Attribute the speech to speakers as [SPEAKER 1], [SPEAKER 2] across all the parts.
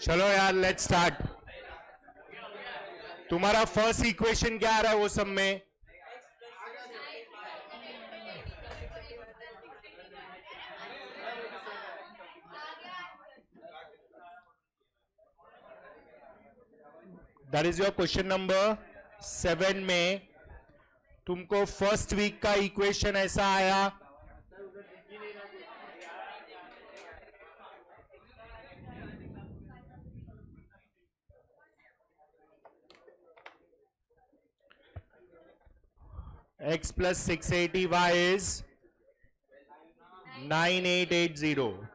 [SPEAKER 1] चलो यार let's start. तुम्हारा फर्स्ट इक्वेशन क्या आ रहा है वो सब में? That is your question number 7 में तुमको फर्स्ट वीक का इक्वेशन ऐसा आया, x plus 680 y is 9880.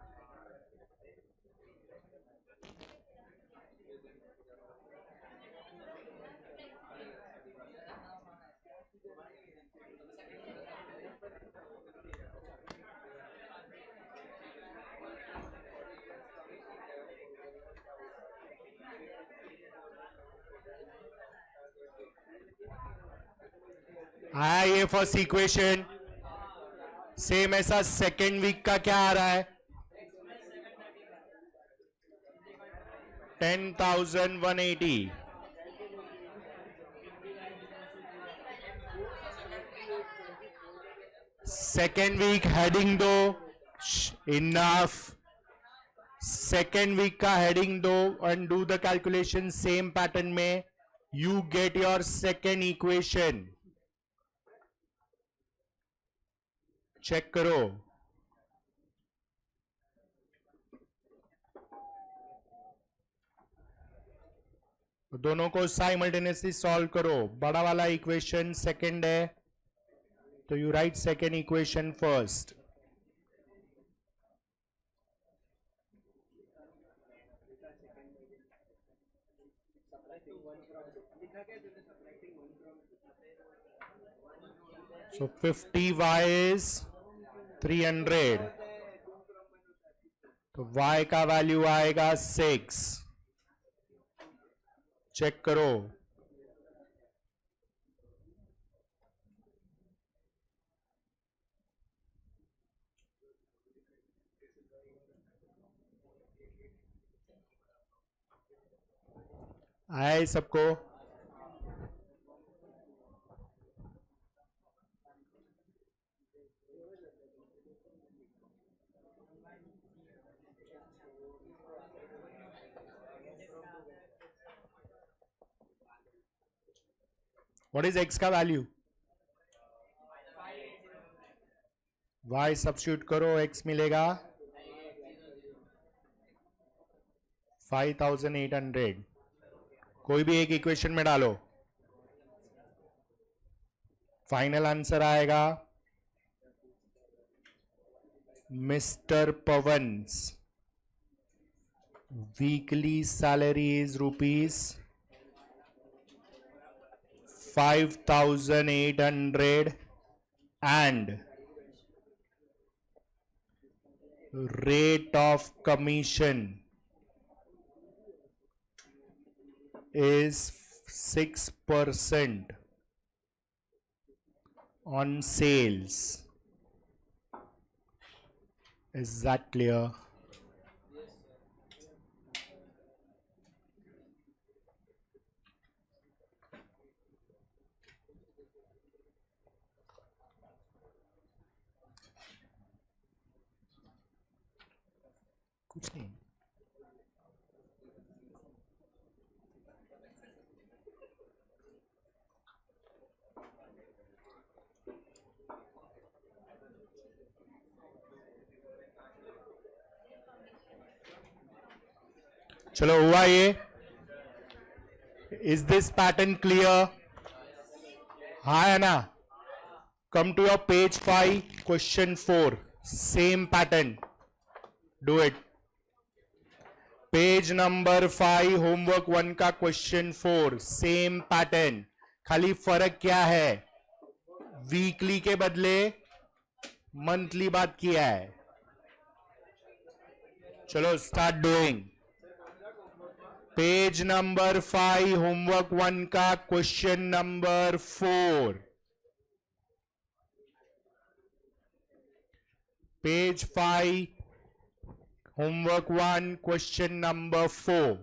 [SPEAKER 1] आया ये फर्स्ट इक्वेशन। सेम ऐसा सेकेंड वीक का क्या आ रहा है? 10,180। सेकेंड वीक हेडिंग दो, इनफ। सेकेंड वीक का हेडिंग दो and do the calculation same pattern में, you get your second equation. Check करो। दोनों को साइमल्टेनियसली सॉल्व करो। बड़ा वाला इक्वेशन सेकंड है तो you right second equation first. So 50y is 300, तो y का वैल्यू आएगा 6। चेक करो। आए सबको? व्हाट इज x का वैल्यू? y सब्स्टिट्यूट करो, x मिलेगा 5800। कोई भी एक इक्वेशन में डालो, फाइनल आंसर आएगा mister Pawan's weekly salary is ₹5,800 and rate of commission is 6% on sales. Is that clear? कुछ नहीं। चलो हुआ ये। Is this pattern clear? हाँ है ना? Come to your page 5 question 4, same pattern, do it. Page number 5 homework 1 का क्वेश्चन 4, सेम पैटर्न। खाली फर्क क्या है? वीकली के बदले मंथली बात किया है। चलो start doing. Page number 5 homework 1 का question number 4, page 5 Homework 1, question number 4.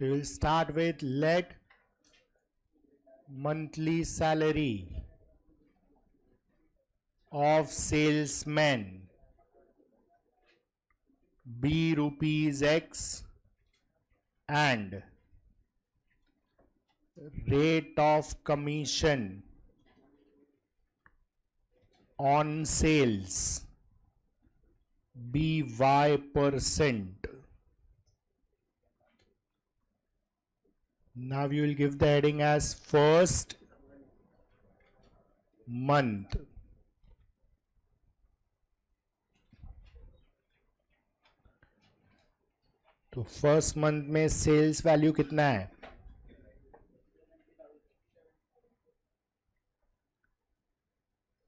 [SPEAKER 1] We will start with let monthly salary of salesman be rupees X and rate of commission on sales be Y%. Now you will give the heading as first month. तो first month में sales value कितना है?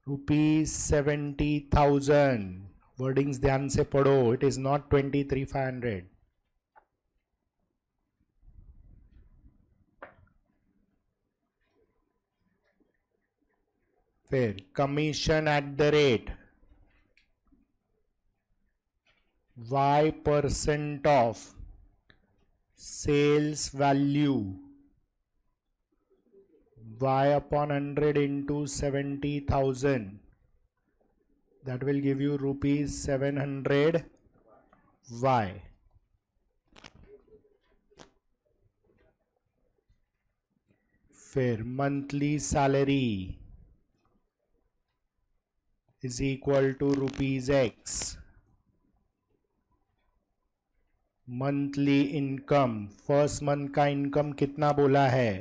[SPEAKER 1] ₹70,000. Wordings ध्यान से पढ़ो. It is not 23,500. फिर commission at the rate Y% of sales value Y/100 into 70,000. That will give you ₹700 Y. फिर monthly salary is equal to ₹X. Monthly income first month का income कितना बोला है?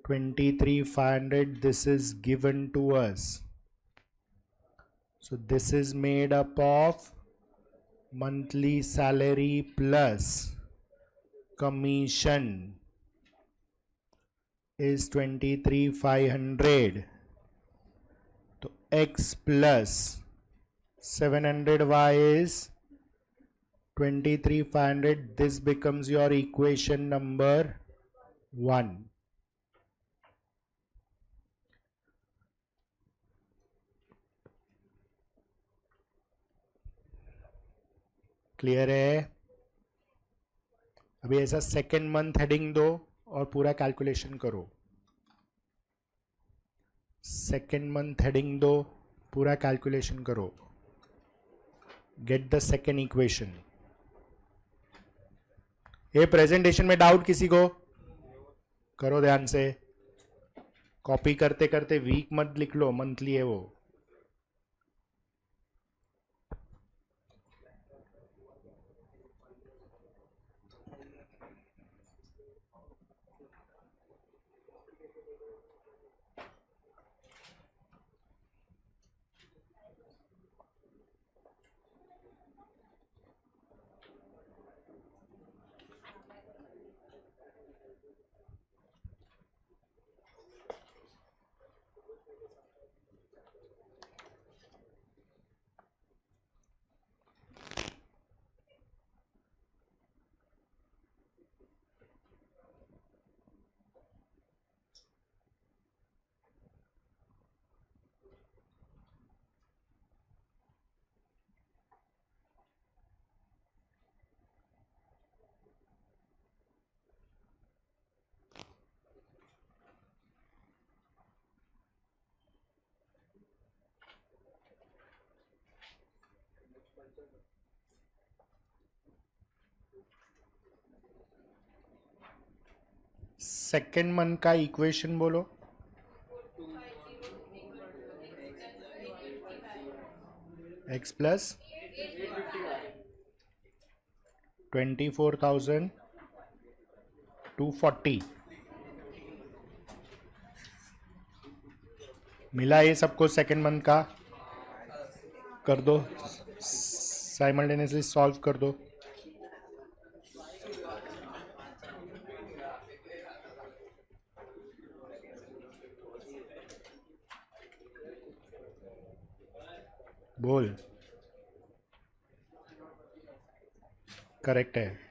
[SPEAKER 1] 23,500. This is given to us. So this is made up of monthly salary plus commission is 23,500. So X plus 700Y is 23,500. This becomes your equation number 1. Clear है? अभी ऐसा second month heading दो और पूरा calculation करो. Second month heading दो, पूरा calculation करो. Get the second equation. ये प्रेजेंटेशन में डाउट किसी को? करो ध्यान से. कॉपी करते करते वीक मत लिख लो, मंथली है वो. सेकेंड मंथ का इक्वेशन बोलो. X plus 24,240. मिला ये सबको सेकेंड मंथ का? कर दो, साइमल्टेनियसली सॉल्व कर दो। बोल, करेक्ट है।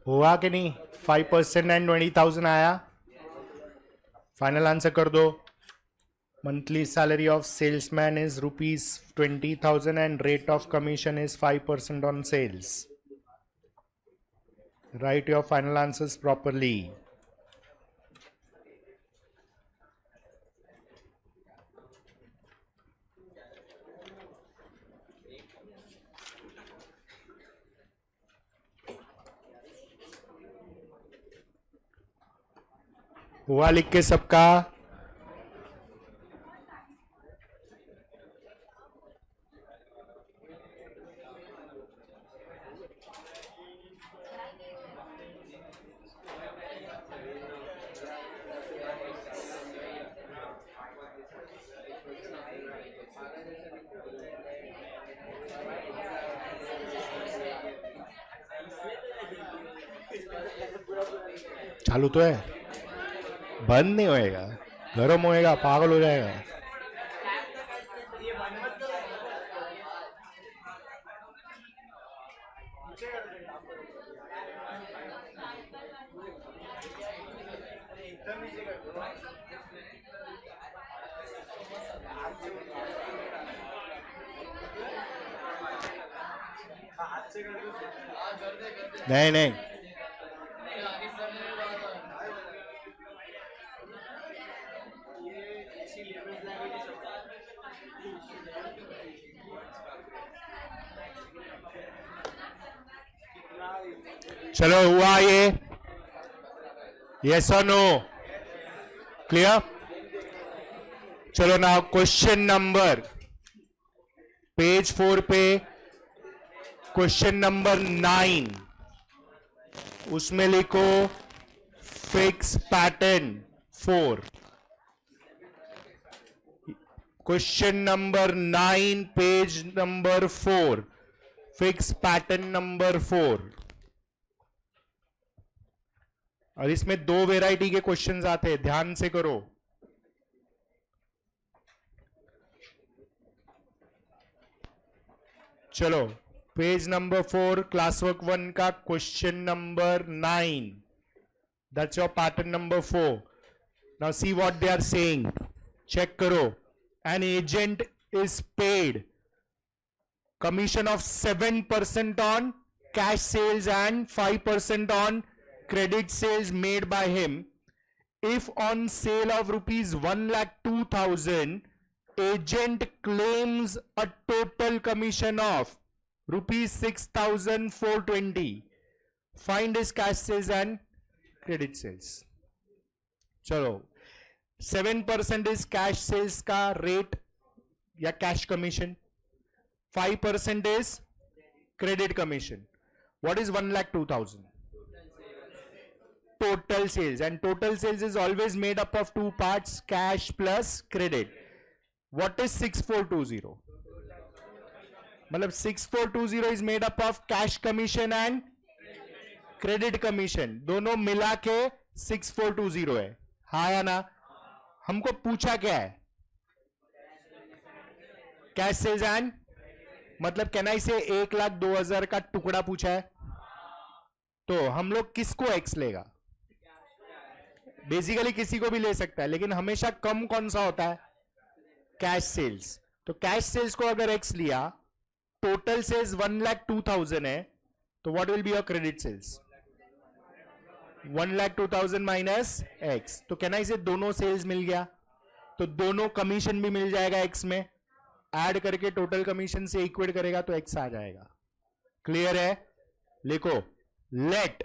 [SPEAKER 1] हुआ कि नहीं? 5% एंड 20,000 आया। फाइनल आंसर कर दो। Monthly salary of salesman is ₹20,000 and rate of commission is 5% on sales. Write your final answers properly. हुआ लिख के सबका? चालू तो है, बंद नहीं होएगा, गर्म होएगा, पागल हो जाएगा। नहीं नहीं, चलो हुआ ये? यस और नो? क्लियर? चलो ना क्वेश्चन नंबर पेज 4 पे क्वेश्चन नंबर 9, उसमें लिखो fix pattern 4। Question number 9 page number 4, fix pattern number 4। और इसमें 2 वेराइटी के क्वेश्चंस आते हैं, ध्यान से करो। चलो पेज नंबर 4 क्लास वर्क 1 का question number 9, that's your pattern number 4। Now see what they are saying, check करो। An agent is paid commission of 7% on cash sales and 5% on credit sales made by him if on sale of rupees 1,02,000 agent claims a total commission of rupees 6,420, find his cash sales and credit sales। चलो 7% is cash sales का rate या cash commission, 5% is credit commission. What is 1,02,000? Total sales, and total sales is always made up of 2 parts, cash plus credit. What is 6,420? मतलब 6,420 is made up of cash commission and credit commission, दोनों मिला के 6,420 है। हाँ या ना? हमको पूछा क्या है? कैश सेल्स एंड, मतलब कहना इसे 1,02,000 का टुकड़ा पूछा है, तो हम लोग किसको एक्स लेगा? बेसिकली किसी को भी ले सकता है, लेकिन हमेशा कम कौन सा होता है? Cash sales. तो कैश सेल्स को अगर एक्स लिया, टोटल सेल्स 1,02,000 है, तो what will be your credit sales? 1,02,000 minus X. तो कहना इसे दोनों सेल्स मिल गया, तो दोनों कमीशन भी मिल जाएगा एक्स में, ऐड करके टोटल कमीशन से इक्वेट करेगा तो एक्स आ जाएगा। क्लियर है? लिखो late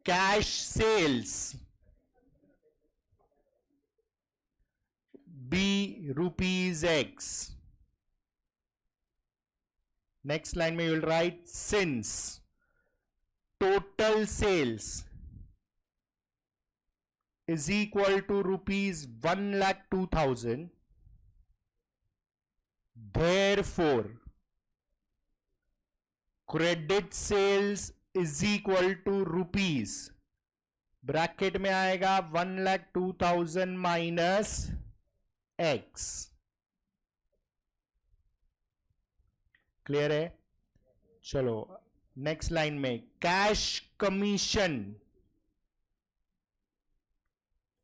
[SPEAKER 1] cash sales B rupees X. Next line में you will write since total sales is equal to rupees 1,02,000. Therefore, credit sales is equal to rupees bracket में आएगा 1,02,000 minus X. Clear है? चलो next line में cash commission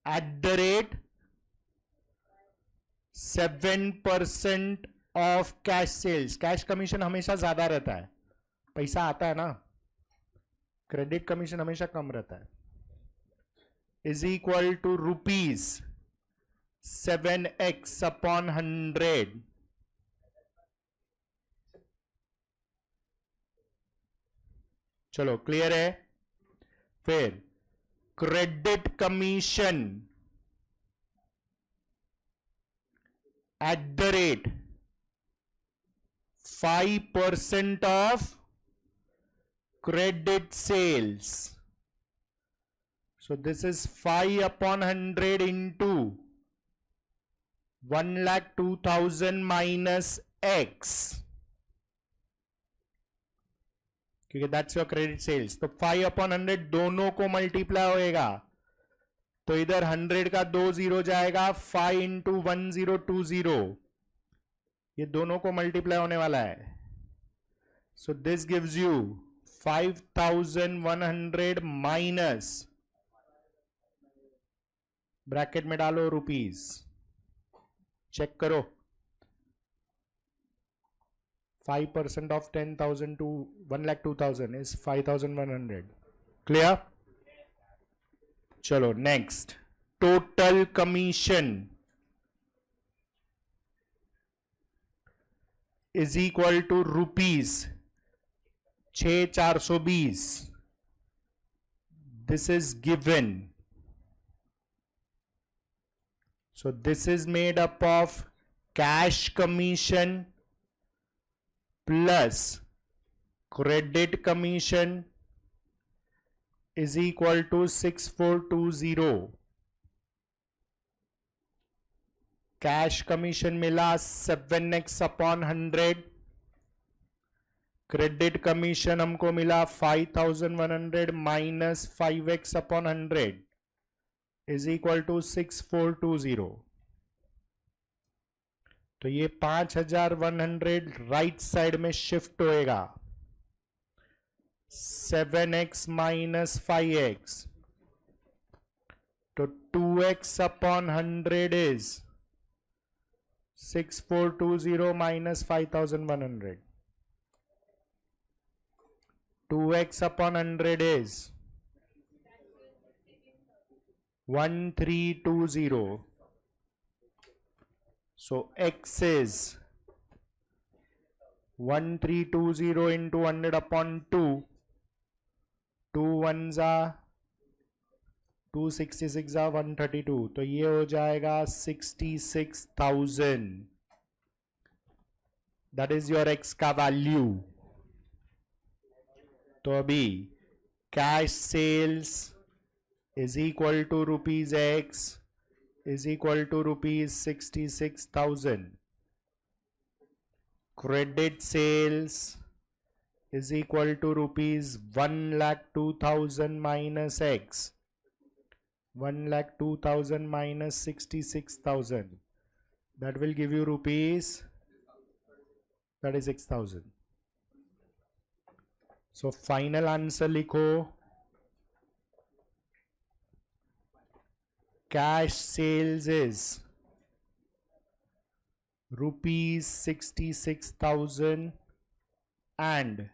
[SPEAKER 1] at the rate 7% of cash sales. Cash commission हमेशा ज्यादा रहता है, पैसा आता है ना, क्रेडिट कमीशन हमेशा कम रहता है. Is equal to rupees 7x upon 100. चलो क्लियर है? फिर credit commission at the rate 5% of credit sales. So this is 5 upon 100 into 1,02,000 minus X. क्योंकि that's your credit sales. तो 5 upon 100 दोनों को मल्टीप्लाई होएगा, तो इधर 100 का 2 जीरो जाएगा, 5 into 1020, ये दोनों को मल्टीप्लाई होने वाला है. So this gives you 5,100 minus bracket में डालो रुपीस. चेक करो. 5% ऑफ 10,000 to 1,02,000 is 5,100. क्लियर? चलो next. Total commission is equal to rupees 6,420. This is given. So this is made up of cash commission plus credit commission is equal to 6,420. Cash commission मिला 7x upon 100. Credit commission हमको मिला 5,100 minus 5x upon 100 is equal to 6,420. तो ये 5,100 right side में shift होएगा. 7x minus 5x, तो 2x upon 100 is 6,420 minus 5,100. 2x upon 100 is 1320. So x is 1320 into 100 upon 2. 2 ones are 266 are 132. तो ये हो जाएगा 66,000. That is your x का वैल्यू. तो अभी cash sales is equal to rupees X is equal to rupees 66,000. Credit sales is equal to rupees 1,02,000 minus X. 1,02,000 minus 66,000. That will give you rupees 36,000. So final answer लिखो. Cash sales is rupees 66,000 and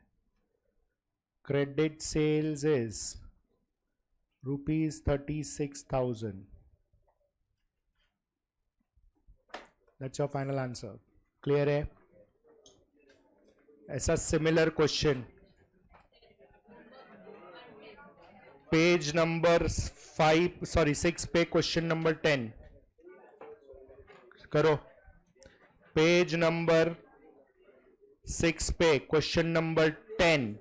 [SPEAKER 1] credit sales is rupees 36,000. That's your final answer. Clear है? ऐसा similar question page number 6 पे question number 10 करो। Page number 6 पे question number 10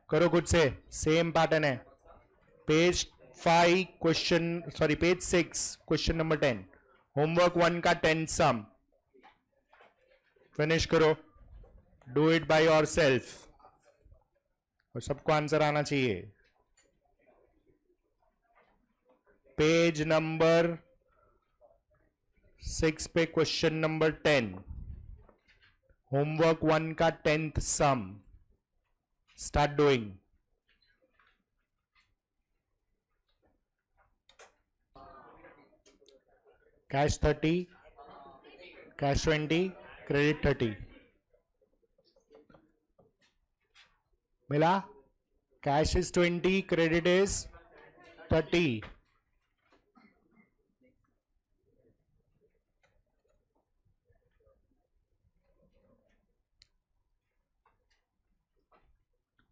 [SPEAKER 1] करो खुद से, same pattern है। पेज 6 क्वेश्चन नंबर 10 होमवर्क 1 का 10 सम फिनिश करो। Do it by your self और सबको आंसर आना चाहिए। पेज नंबर 6 पे क्वेश्चन नंबर 10 होमवर्क 1 का 10th sum start doing. Cash 30, cash 20, credit 30 मिला। Cash is 20, credit is 30।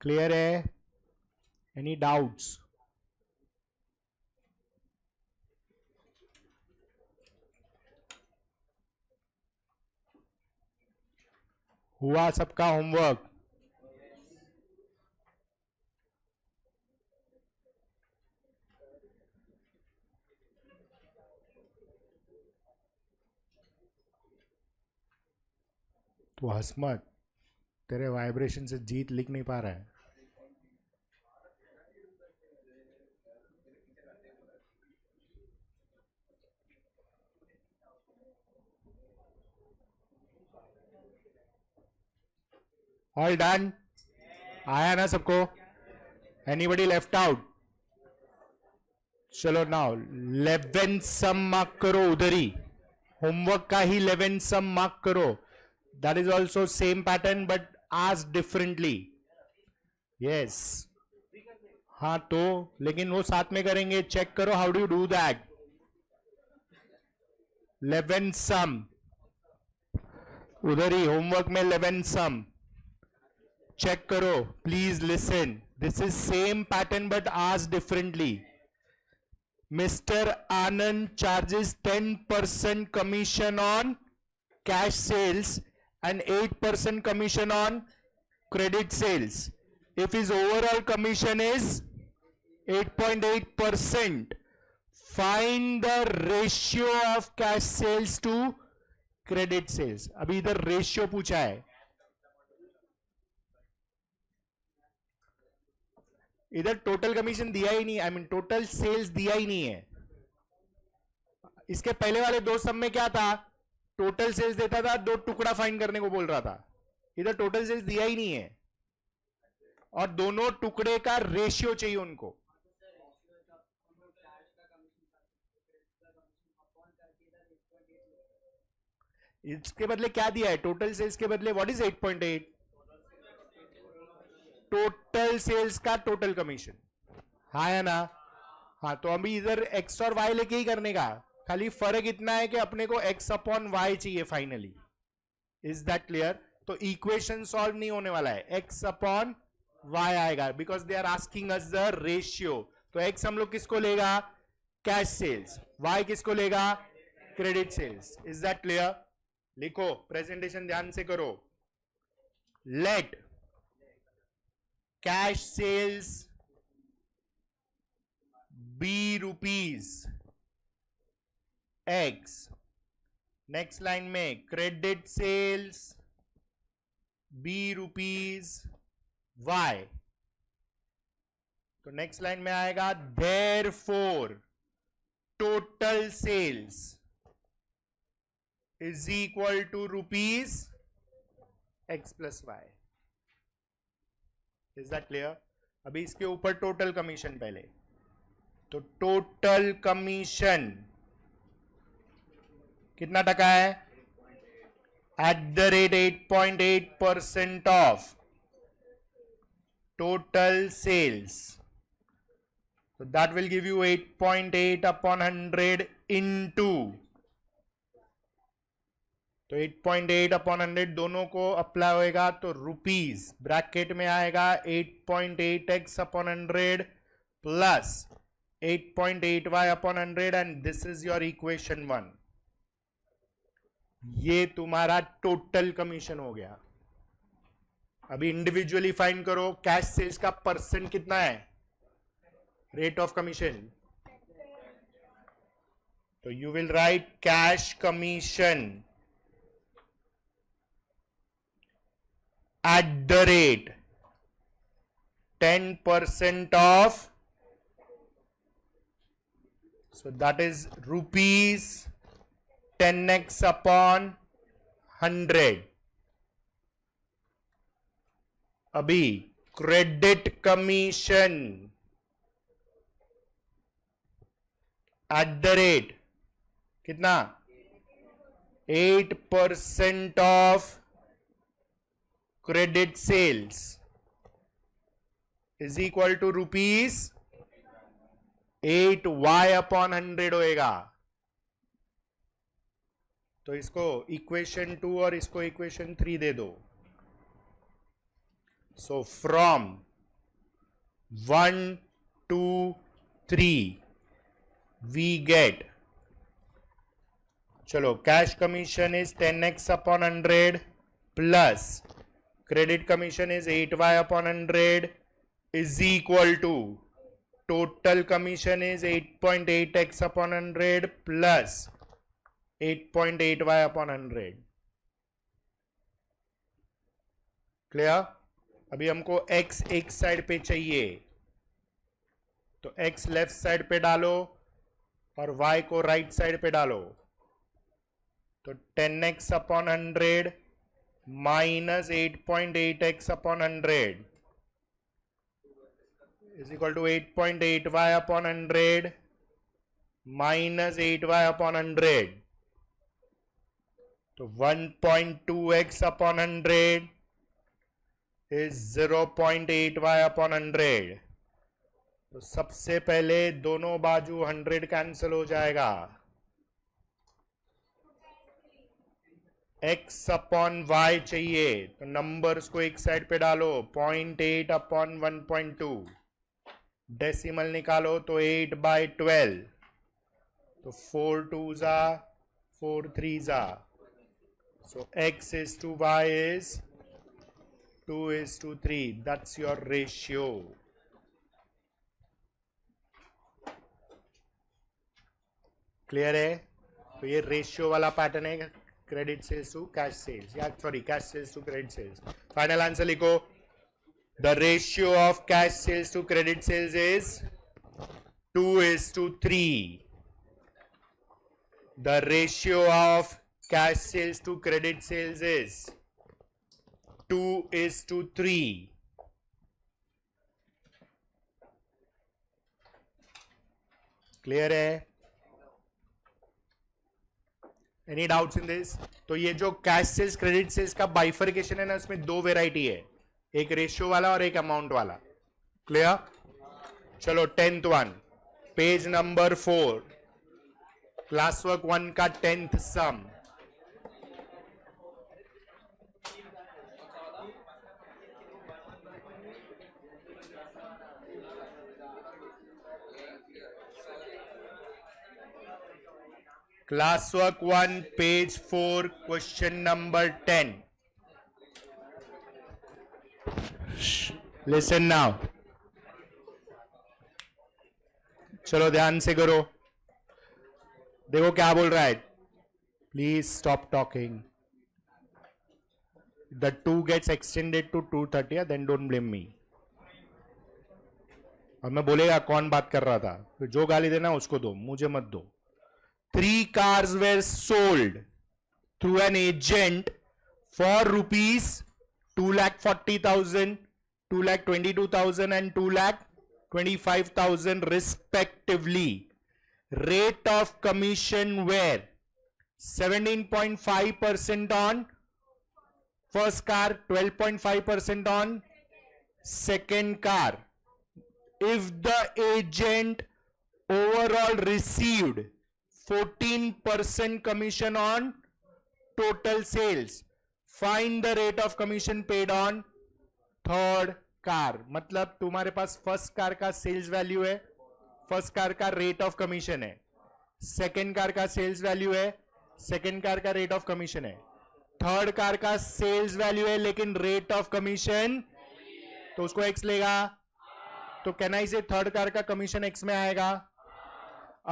[SPEAKER 1] Clear है? Any doubts? हुआ सबका होमवर्क? तो हंस मत, तेरे वाइब्रेशन से जीत लिख नहीं पा रहा है। All done? आया ना सबको? Anybody left out? चलो नाउ 11 सम मार्क करो उधर ही, होमवर्क का ही 11 सम मार्क करो। That is also same pattern but आज डिफरेंटली। यस हाँ तो लेकिन वो साथ में करेंगे। चेक करो how do you do that. 11 सम उधर ही होमवर्क में 11 सम चेक करो। Please listen, this is same pattern but आज differently. Mister Anand charges 10% commission on cash sales and 8% commission on credit sales. If his overall commission is 8.8%, find the ratio of cash sales to credit sales. अभी इधर ratio पूछा है। इधर total commission दिया ही नहीं, I mean total sales दिया ही नहीं है। इसके पहले वाले दो सम में क्या था? टोटल सेल्स देता था, दो टुकड़ा फाइंड करने को बोल रहा था। इधर टोटल सेल्स दिया ही नहीं है और दोनों टुकड़े का रेशियो चाहिए उनको। इसके बदले क्या दिया है? टोटल सेल्स के बदले व्हाट इज 8.8? टोटल सेल्स का टोटल कमीशन। हाँ या ना? हाँ तो अभी इधर एक्स और वाई लेके ही करने का, खाली फर्क इतना है कि अपने को एक्स अपॉन वाई चाहिए फाइनली। Is that clear? तो इक्वेशन सॉल्व नहीं होने वाला है, एक्स अपॉन वाई आएगा because they are asking us the ratio. तो एक्स हम लोग किसको लेगा? Cash sales. वाई किसको लेगा? Credit sales. Is that clear? लिखो, प्रेजेंटेशन ध्यान से करो। Let cash sales be rupees X. Next line में credit sales be rupees Y. तो नेक्स्ट लाइन में आएगा therefore total sales is equal to rupees X plus Y. Is that clear? अभी इसके ऊपर टोटल कमीशन पहले। तो टोटल कमीशन कितना टका है? @8.8% ऑफ टोटल सेल्स। तो that will give you 8.8 upon 100 into तो 8.8 अपॉन 100 दोनों को अप्लाई होएगा, तो रुपीज ब्रैकेट में आएगा 8.8x upon 100 plus 8.8y upon 100 and this is your equation 1. ये तुम्हारा टोटल कमीशन हो गया. अभी इंडिविजुअली फाइंड करो. कैश सेल्स का परसेंट कितना है, रेट ऑफ कमीशन. तो you will write cash commission at the rate 10% of, so that is rupees 10x upon 100. अभी credit commission at the rate कितना, 8% of credit sales is equal to rupees 8y upon 100 होएगा. तो इसको equation 2 और इसको equation 3 दे दो. So from 1 2 3 we get, चलो cash commission is 10x upon 100 plus credit commission is 8y upon 100 is equal to total commission is 8.8x upon 100 plus 8.8y upon 100. Clear. अभी हमको x एक साइड पे चाहिए, तो x लेफ्ट साइड पे डालो और y को राइट साइड पे डालो. तो 10x upon 100 minus 8.8x upon 100 is equal to 8.8y upon 100 minus 8y upon 100. तो 1.2x upon 100 is 0.8y upon 100. तो सबसे पहले दोनों बाजू 100 कैंसिल हो जाएगा. x अपॉन y चाहिए, तो नंबर्स को एक साइड पे डालो. 0.8 अपॉन 1.2 डेसिमल निकालो तो 8/12. तो 4 2s are 4 3s are. So x is to y is 2:3. That's your ratio. Clear है. तो ये रेशियो वाला पैटर्न है credit sales to cash sales, या sorry cash sales to credit sales. Final answer लिखो. The ratio of cash sales to credit sales is 2:3. The ratio of cash sales to credit sales is 2:3. Clear है. Any doubts in this. तो ये जो cash sales credit sales का bifurcation है ना, उसमें दो वेराइटी है, एक रेशियो वाला और एक अमाउंट वाला. क्लियर. चलो 10th one, page number 4, class work 1 का 10th सम. Classwork 1, page 4, question number 10. Listen now. चलो ध्यान से करो. देखो क्या बोल रहा है. Please stop talking. The 2 gets extended to 230, then don't blame me. अब मैं बोलेगा कौन बात कर रहा था, तो जो गाली देना उसको दो, मुझे मत दो. 3 cars were sold through an agent for rupees 2,40,000, 2,22,000 and 2,25,000 respectively. Rate of commission were 17.5% on first car, 12.5% on second car. If the agent overall received 14% commission on total sales. Find the rate of commission paid on third car. मतलब तुम्हारे पास first car का sales value है, first car का rate of commission है, second car का sales value है, second car का rate of commission है, थर्ड कार का सेल्स वैल्यू है लेकिन रेट ऑफ कमीशन, तो उसको एक्स लेगा. तो कैन आई से थर्ड कार का कमीशन एक्स में आएगा.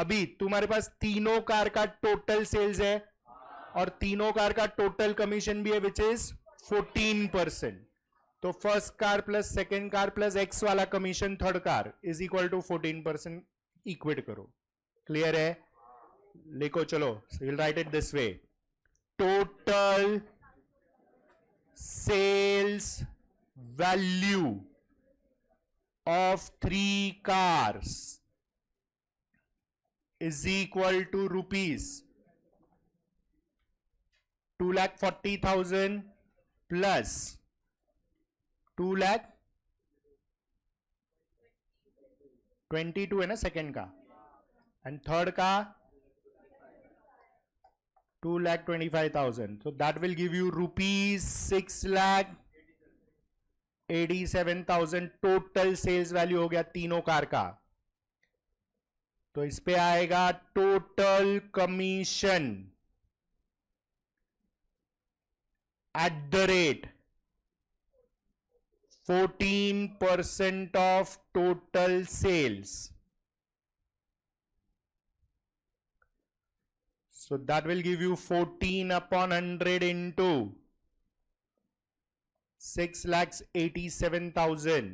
[SPEAKER 1] अभी तुम्हारे पास तीनों कार का टोटल सेल्स है और तीनों कार का टोटल कमीशन भी है विच इज 14%. तो first car plus second car plus X वाला commission third car is equal to 14%. Equate करो. क्लियर है? लिखो चलो. Will write it this way. Total sales value of 3 cars is equal to rupees 2,40,000 plus 2,22,000 है ना second का, and third का 2,25,000. so that will give you rupees 6,87,000 total sales value हो गया तीनों कार का. तो इस पे आएगा total commission at the rate 14% of total sales. So that will give you 14 upon 100 into 6,87,000.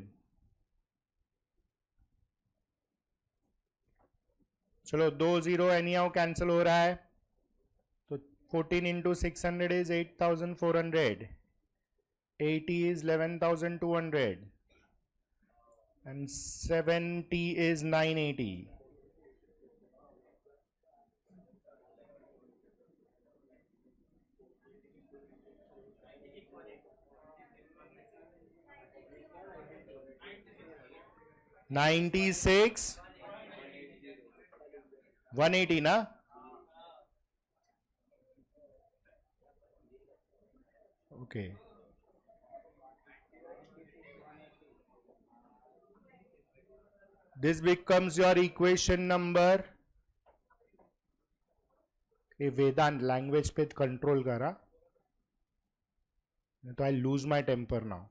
[SPEAKER 1] चलो 2 0 एनी हाउ कैंसिल हो रहा है. तो 14 into 600 is 8,400. 80 is 11,200 and 70 is 980. $96 180 ना. Okay. This becomes your equation number. ये वेदांत लैंग्वेज पे कंट्रोल करा, तो I lose my temper now.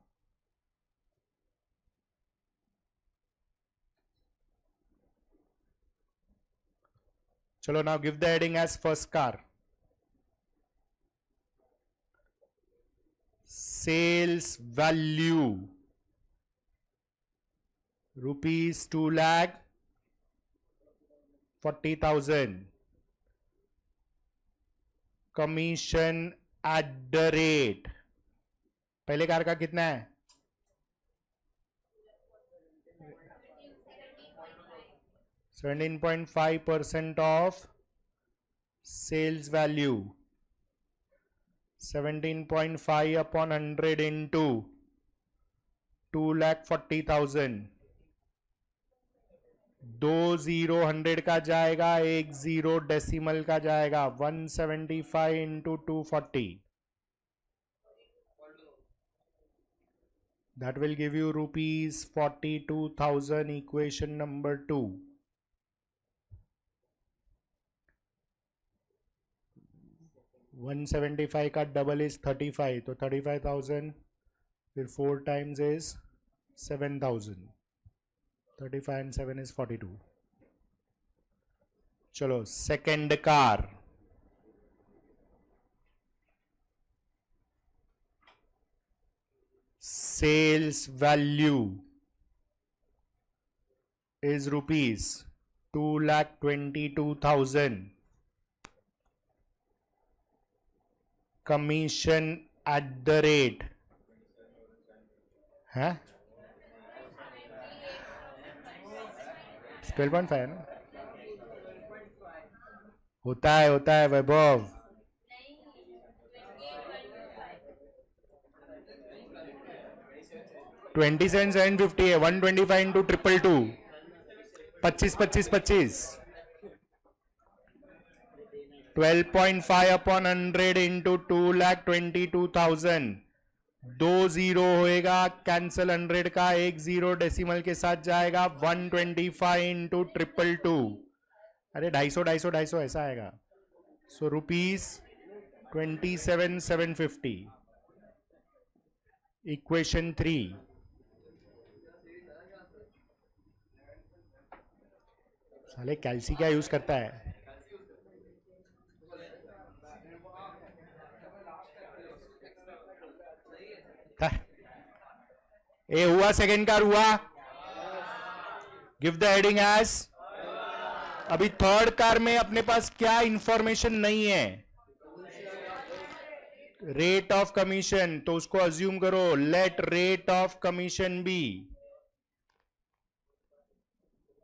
[SPEAKER 1] चलो now give the heading as first car. Sales value rupees 2,40,000. Commission at the rate. पहले car का कितना है? 17.5% of sales value. 17.5 upon 100 into 2,40,000. 2 0 100 का जाएगा, 1 0 डेसिमल का जाएगा. 175 into 240. That will give you rupees 42,000. Equation number 2. 175 का डबल इज 35, तो 35,000 फिर 4 times is 7,000. 35 and 7 is 42. चलो second car. Sales value is rupees 2,22,000. Commission at the rate, है 12.5 है ना. होता है वैभव. $27,750 है. 125 into 222. 25 25 25. 12.5 upon 100 into 2,22,000. 2 जीरो होएगा, कैंसल 100 का, 1 जीरो डेसिमल के साथ जाएगा. 125 इंटू 222. अरे 250 ऐसा आएगा. सो ₹27,750. इक्वेशन 3. साले कैल्सी क्या यूज करता है? ए हुआ, सेकेंड कार हुआ. Give the heading as. अभी थर्ड कार में अपने पास क्या इंफॉर्मेशन नहीं है? Rate of commission. तो उसको अज्यूम करो. Let rate of commission be.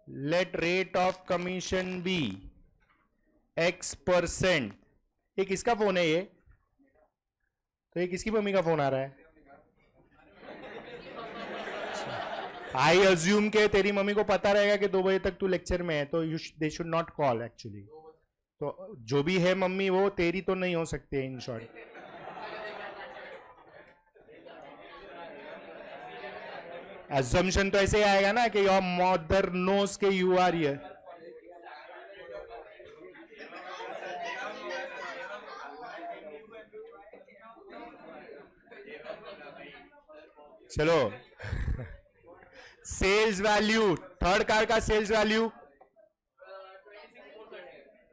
[SPEAKER 1] Let rate of commission be X%. ये किसका फोन है ये? तो ये किसकी मम्मी का फोन आ रहा है? आई अज्यूम के तेरी मम्मी को पता रहेगा कि 2 बजे तक तू लेक्चर में है, तो they should not call actually. तो जो भी है मम्मी, वो तेरी तो नहीं हो सकती है इन शॉर्ट. अजम्पशन तो ऐसे ही आएगा ना कि योर मदर नोस के यू आर हियर. चलो. सेल्स वैल्यू, थर्ड कार का सेल्स वैल्यू.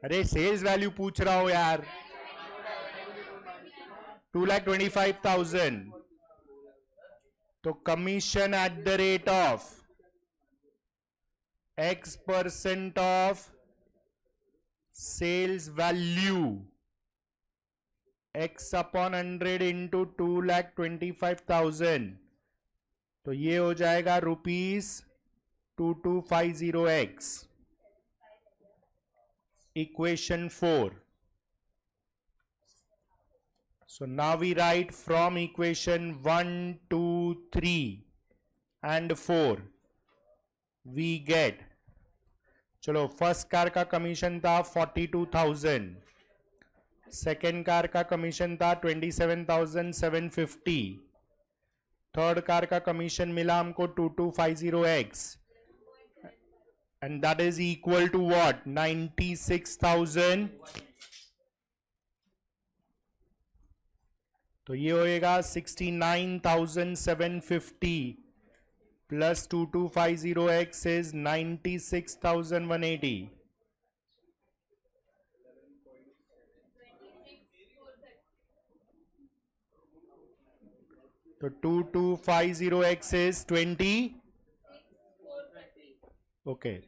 [SPEAKER 1] अरे सेल्स वैल्यू पूछ रहा हो यार. 2,25,000. तो commission at the rate of X% of sales value X upon 100 into 2,25,000. तो ये हो जाएगा ₹2250X. Equation 4. So now we write from equation 1, 2, 3 and 4 we get. चलो, फर्स्ट कार का कमीशन था 42,000. सेकेंड कार का कमीशन था 27,750. थर्ड कार का कमीशन मिला हमको 2250X and that is equal to what? 96,000. तो ये होएगा 69,750 प्लस 2250X is 96,180. तो 2250X is 20. ओके.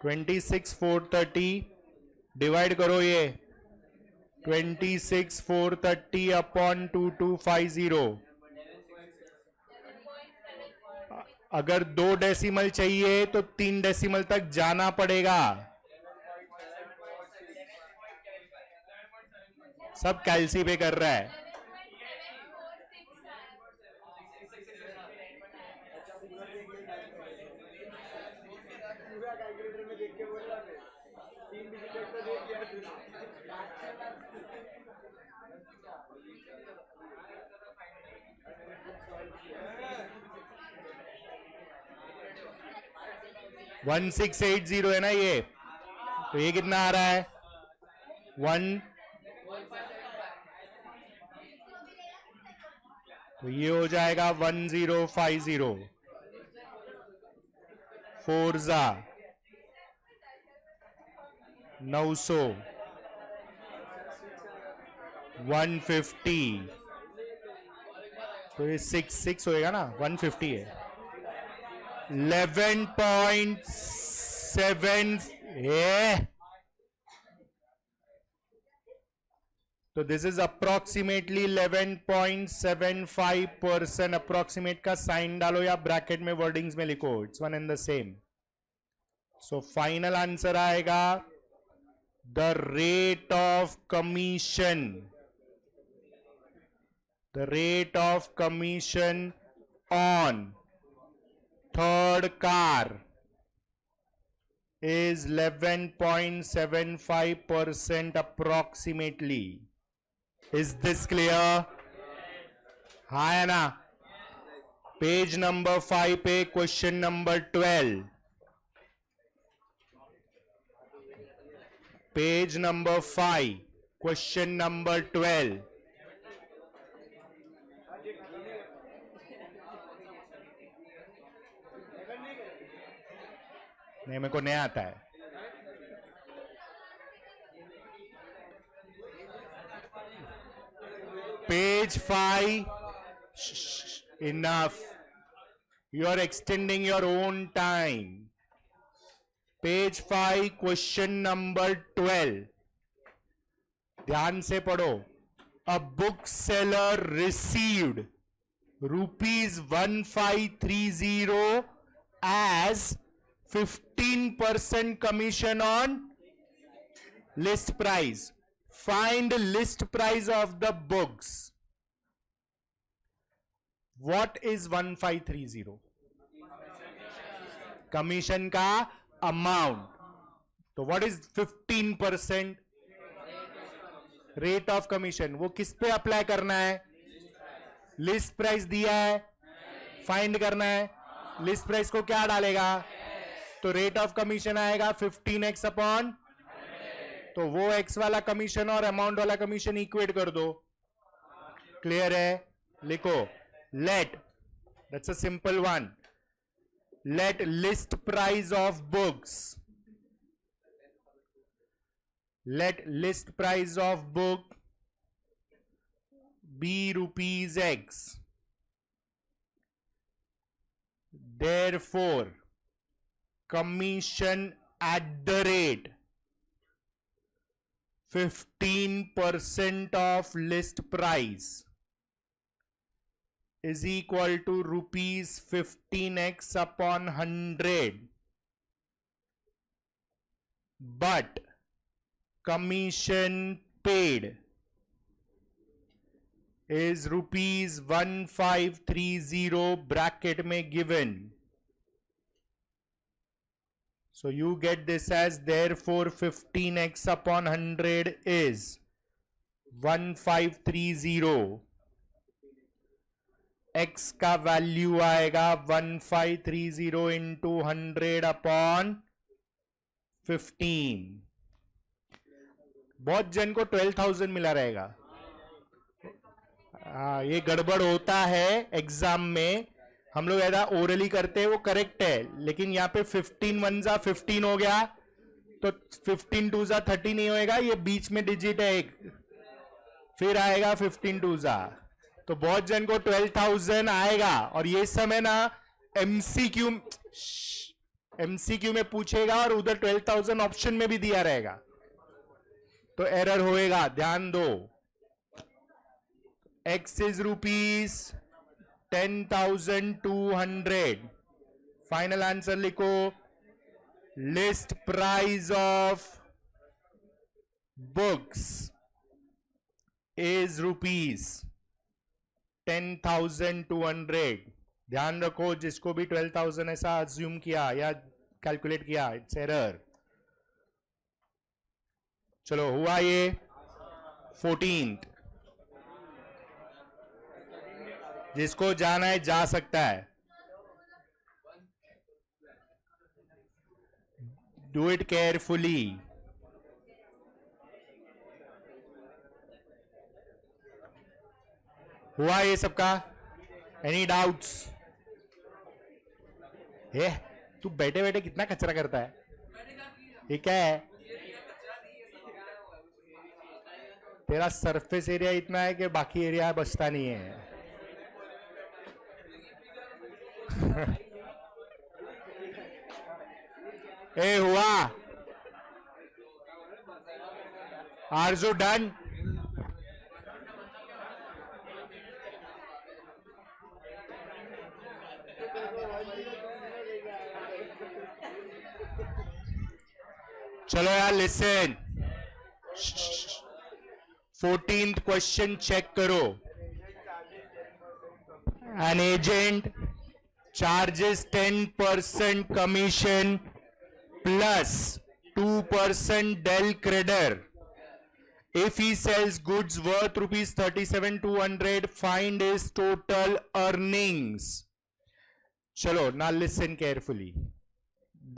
[SPEAKER 1] 26,430 डिवाइड करो. ये 26,430 अपॉन 2250. अगर 2 डेसिमल चाहिए तो 3 डेसिमल तक जाना पड़ेगा. सब कैल्सी पे कर रहा है. $1680 है ना ये. तो ये कितना आ रहा है? 1. तो ये हो जाएगा 1050. 4 जा 900. 150. तो ये 6 होएगा ना. 150 है. 11.7. तो दिस इज अप्रोक्सीमेटली 11.75%. अप्रोक्सीमेट का साइन डालो या ब्रैकेट में वर्डिंग्स में लिखो. It's one and the same. So final answer आएगा the rate of commission. The rate of commission on third car is 11.75% approximately. Is this clear? हाँ है ना? पेज नंबर 5 पे question number 12. Page number 5 question number 12. नहीं, मेरे को नहीं आता है. Page 5. Enough. You are extending your own time. Page 5 question number 12. ध्यान से पढ़ो. A bookseller received ₹1530 as 15% commission on list price. Find list price of the books. What is 1530? Commission का अमाउंट. तो what is 15%? Rate of commission. वो किस पे apply करना है? लिस्ट प्राइस दिया है, फाइंड करना है. लिस्ट प्राइस को क्या डालेगा? तो रेट ऑफ कमीशन आएगा 15x अपॉन. तो वो x वाला कमीशन और अमाउंट वाला कमीशन इक्वेट कर दो. क्लियर है? लिखो. Let, that's a simple one. Let list price of books. Let list price of book be ₹X. Therefore, commission at the rate 15% of list price is equal to ₹15x upon 100. But commission paid is ₹1530 bracket में given. So you get this as therefore 15x upon 100 is 1530. x का value आएगा 1530 into 100 upon 15. बहुत जन को 12,000 मिला रहेगा. ये गड़बड़ होता है एग्जाम में. हम लोग ऐसा ओरली करते हैं, वो करेक्ट है. लेकिन यहाँ पे 15 1 15 हो गया, तो 15 2 30 नहीं होएगा. ये बीच में डिजिट है एक, फिर आएगा 15 2. तो बहुत जन को 12,000 आएगा. और ये समय ना एमसीक्यू में पूछेगा और उधर 12,000 ऑप्शन में भी दिया रहेगा, तो एरर होएगा. ध्यान दो. x is ₹10,200. फाइनल आंसर लिखो. List price of books is ₹10,200. ध्यान रखो, जिसको भी 12,000 ऐसा अज्यूम किया या कैलकुलेट किया, इट्स एरर. चलो, हुआ ये 14th. जिसको जाना है जा सकता है. Do it carefully. हुआ ये सबका? Any doubts? तू बैठे बैठे कितना कचरा करता है? ये क्या है? तेरा सरफेस एरिया इतना है कि बाकी एरिया बचता नहीं है. ए हुआ? आरजू डन? चलो यार, लिसन. 14th क्वेश्चन चेक करो. An agent charges 10% commission plus 2% del creditor. If he sells goods worth rupees 37,200, find his total earnings. चलो, now listen carefully.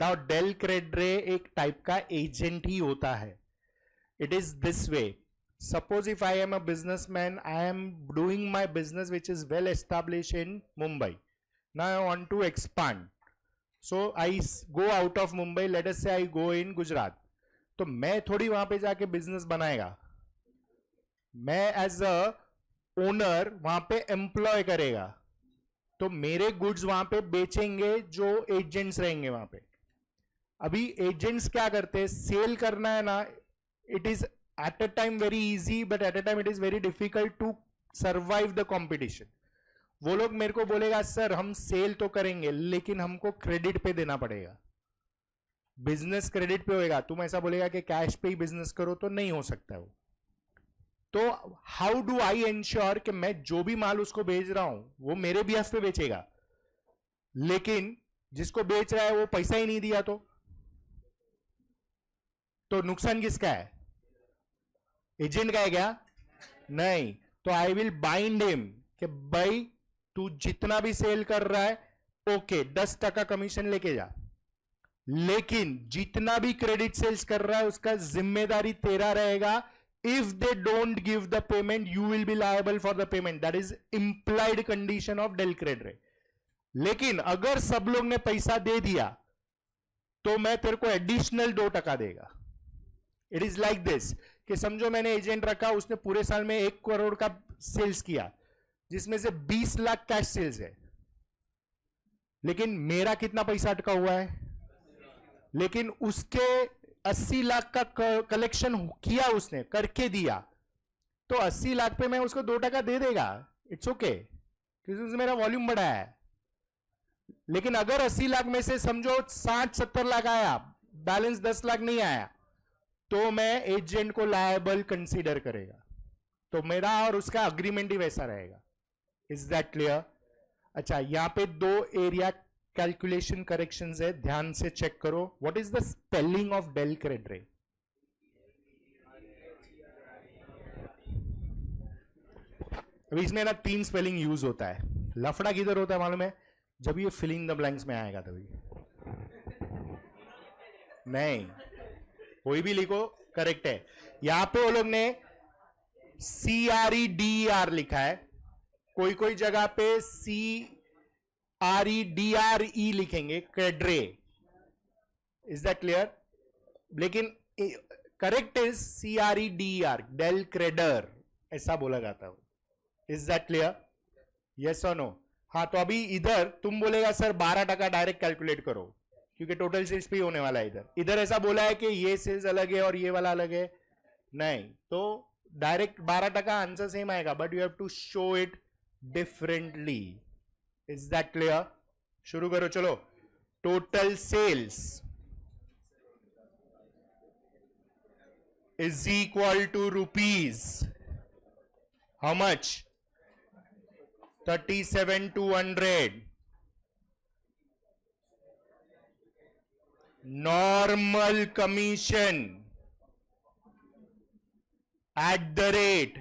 [SPEAKER 1] Now del creditor एक टाइप का एजेंट ही होता है. It is this way. Suppose if I am a businessman, I am doing my business which is well established in Mumbai. Now I want to expand. So I go out of Mumbai. Let us say I go in Gujarat. तो मैं थोड़ी वहां पे जाके business बनाएगा. मैं as a owner वहां पे एम्प्लॉय करेगा. तो मेरे गुड्स वहां पे बेचेंगे जो एजेंट्स रहेंगे वहां पे. अभी एजेंट्स क्या करते हैं? सेल करना है ना. It is at a time very easy, but at a time it is very difficult to survive the competition. वो लोग मेरे को बोलेगा सर हम सेल तो करेंगे लेकिन हमको क्रेडिट पे देना पड़ेगा. बिजनेस क्रेडिट पे होएगा. तुम ऐसा बोलेगा कि कैश पे ही बिजनेस करो तो नहीं हो सकता वो. तो हाउ डू आई एंश्योर कि मैं जो भी माल उसको बेच रहा हूं वो मेरे बिहाफ पे बेचेगा, लेकिन जिसको बेच रहा है वो पैसा ही नहीं दिया तो नुकसान किसका है? एजेंट का है क्या? नहीं. तो आई विल बाइंड हिम कि भाई तू जितना भी सेल कर रहा है ओके 10% कमीशन लेके जा, लेकिन जितना भी क्रेडिट सेल्स कर रहा है उसका जिम्मेदारी तेरा रहेगा. If they don't give the payment you will be liable for the payment. That is implied condition of del credere. लेकिन अगर सब लोग ने पैसा दे दिया तो मैं तेरे को एडिशनल 2% देगा. इट इज लाइक दिस कि समझो मैंने एजेंट रखा, उसने पूरे साल में 1 करोड़ का सेल्स किया जिसमें से 20 लाख कैश सेल्स है, लेकिन मेरा कितना पैसा अटका हुआ है? लेकिन उसके 80 लाख का कलेक्शन किया, उसने करके दिया, तो 80 लाख पे मैं उसको 2% दे देगा. इट्स ओके क्योंकि उसने मेरा वॉल्यूम बढ़ाया है. लेकिन अगर 80 लाख में से समझो 60-70 लाख आया, बैलेंस 10 लाख नहीं आया, तो मैं एजेंट को लायबल कंसीडर करेगा. तो मेरा और उसका अग्रीमेंट ही वैसा रहेगा. Is that clear? अच्छा, यहां पे 2 एरिया कैलकुलेशन करेक्शंस है, ध्यान से चेक करो. What is the spelling of del credere? अभी इसमें ना 3 स्पेलिंग यूज होता है. लफड़ा किधर होता है मालूम है? जब ये फिलिंग द ब्लैंक्स में आएगा तभी. नहीं, कोई भी लिखो करेक्ट है. यहां पे वो लोग ने CREDER लिखा है, कोई कोई जगह पे CREDRE लिखेंगे, क्रेड्रे. Is that clear? लेकिन correct is CREDER, del credere ऐसा बोला जाता है. Is that clear? यस और नो? हाँ, तो अभी इधर तुम बोलेगा सर 12% डायरेक्ट कैलकुलेट करो क्योंकि टोटल सेल्स पे होने वाला है. इधर ऐसा बोला है कि ये सेल्स अलग है और ये वाला अलग है. नहीं, तो डायरेक्ट 12% आंसर सेम आएगा, but you have to show it differently. Is that clear? शुरू करो. चलो, total sales is equal to rupees how much? 37,200. Normal commission at the rate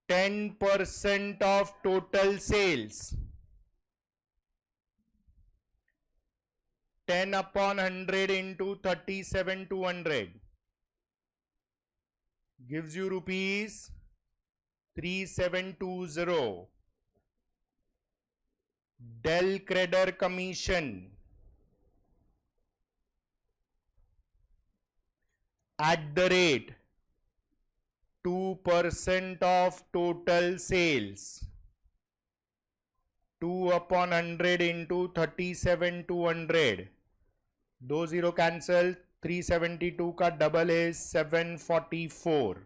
[SPEAKER 1] 10% of total sales. 10 upon 100 into 37,200 gives you rupees 3720. Del creditor commission at the rate 2% of total sales. 2 upon 100 into 37,200. 2 0 cancel. 372 का double is 744.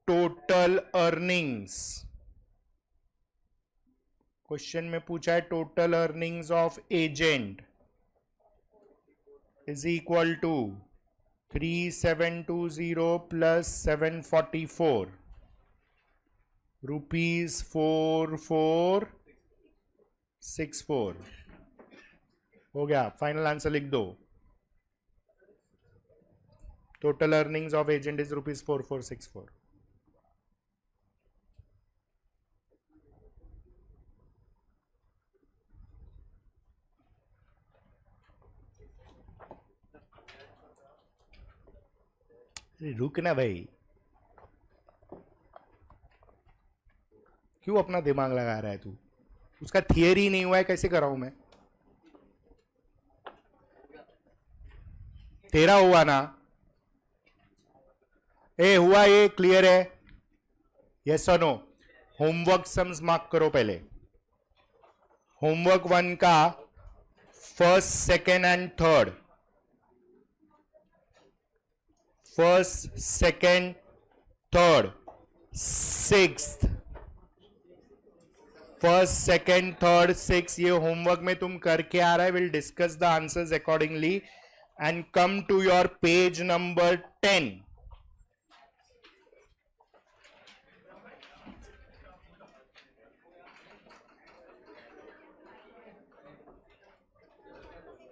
[SPEAKER 1] Total earnings. Question में पूछा है total earnings of agent is equal to 3720 plus 744. ₹4464 हो गया. Final answer लिख दो. Total earnings of agent is ₹4464. रुक ना भाई, क्यों अपना दिमाग लगा रहा है तू? उसका थियरी नहीं हुआ है, कैसे कराऊं मैं? तेरा हुआ ना? हुआ, ये क्लियर है? यस और नो? होमवर्क सम्स मार्क करो पहले. होमवर्क 1 का first, second and third. First, second, third, sixth. First, second, third, six, ये होमवर्क में तुम करके आ रहा है. Will discuss the answers accordingly and come to your page number 10.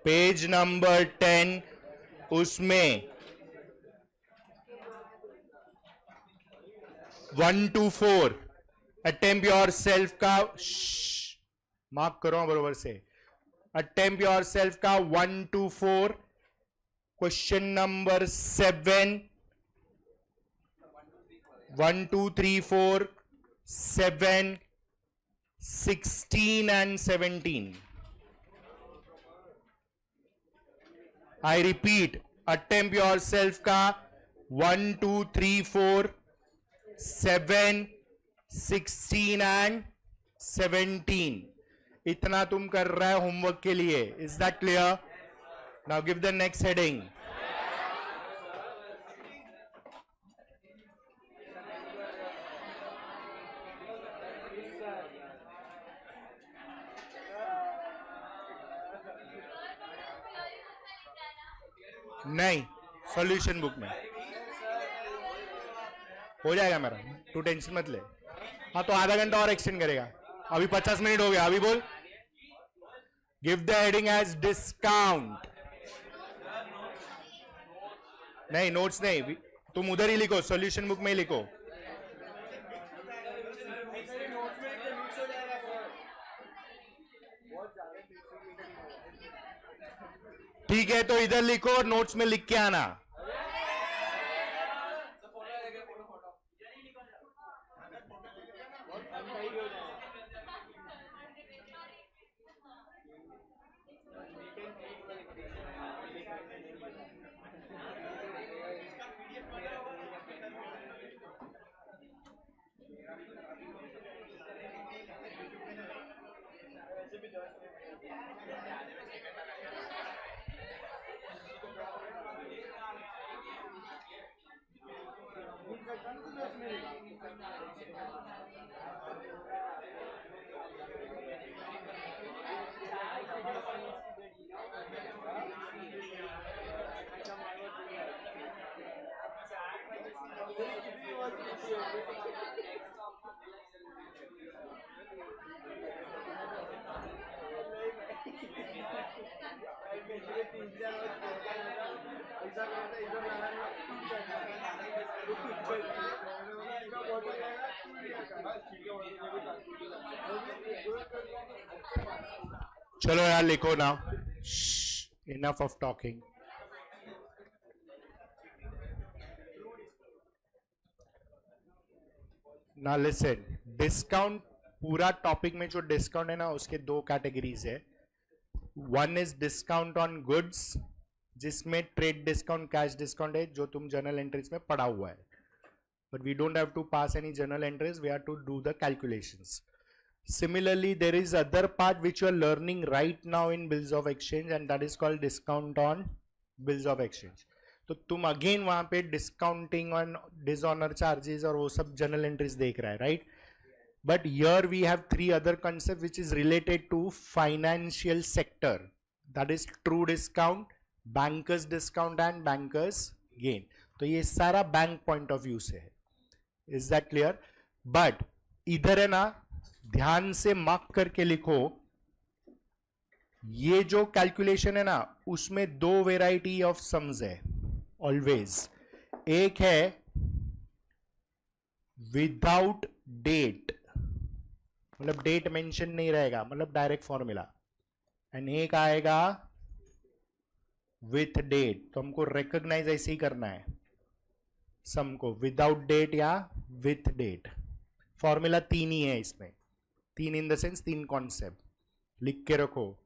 [SPEAKER 1] Page number 10, उसमें 1 to 4 अटेम्प्ट योर सेल्फ का मार्क करो बरोबर से. अटेम्प्ट योर सेल्फ का 1 to 4. Question number 7, 1 2 3 4 7 16 and 17. I repeat, attempt yourself का 1 2 3 4 7 16 and 17. इतना तुम कर रहा है होमवर्क के लिए. Is that clear? Now give the next heading. नहीं, सॉल्यूशन बुक में हो जाएगा मेरा, तू टेंशन मत ले. हाँ तो आधा घंटा और एक्सटेंड करेगा. अभी 50 मिनट हो गया. अभी बोल. Give the heading as discount. नहीं, नोट्स नहीं, तुम उधर ही लिखो, सॉल्यूशन बुक में ही लिखो. ठीक है, तो इधर लिखो और नोट्स में लिख के आना. चलो यार लिखो ना. Enough of talking. ना लिसन. डिस्काउंट, पूरा टॉपिक में जो डिस्काउंट है ना, उसके दो कैटेगरीज है. One is discount on goods, जिसमें ट्रेड डिस्काउंट, कैश डिस्काउंट है, जो तुम जर्नल एंट्रीज में पढ़ा हुआ है. But we don't have to pass any journal entries, we have to do the calculations. Similarly, there is other part which you are learning right now in bills of exchange, and that is called discount on bills of exchange. तो तुम again वहां पे discounting on dishonour charges और वो सब journal entries देख रहा है, right? But here we have 3 other concepts which is related to financial sector. That is true discount, bankers discount and bankers gain. तो ये सारा बैंक पॉइंट ऑफ व्यू से है. Is that clear? But इधर है ना, ध्यान से मार्क करके लिखो, ये जो कैलकुलेशन है ना उसमें दो वेराइटी ऑफ सम्स है ऑलवेज। एक है विदाउट डेट, मतलब डेट मेंशन नहीं रहेगा, मतलब डायरेक्ट फॉर्मूला, एंड एक आएगा विथ डेट। तो हमको रिकॉग्नाइज ऐसे ही करना है सम को, विदाउट डेट या विथ डेट। फॉर्मूला तीन ही है इसमें, तीन इन द सेंस तीन कॉन्सेप्ट, लिख के रखो।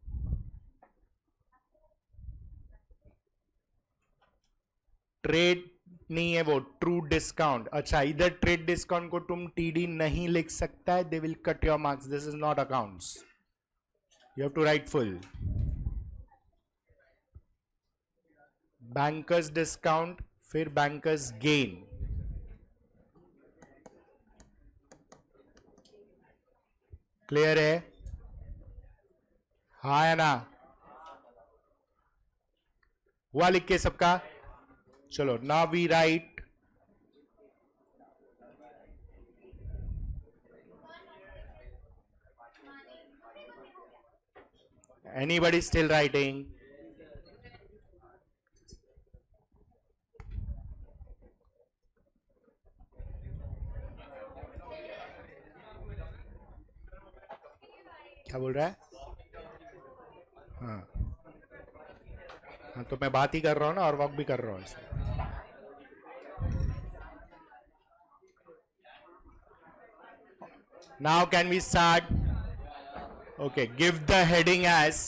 [SPEAKER 1] ट्रेड नहीं है वो, ट्रू डिस्काउंट। अच्छा, इधर ट्रेड डिस्काउंट को तुम टीडी नहीं लिख सकता है, they will cut your marks, this is not accounts, you have to write full. Bankers discount, फिर बैंकर्स गेन। क्लियर है? हाँ है ना? हुआ लिख के सबका? चलो, now we write anybody still writing? क्या बोल रहा है? हाँ हाँ, तो मैं बात ही कर रहा हूं ना और वॉक भी कर रहा हूं। Now can we start? Okay, give the heading as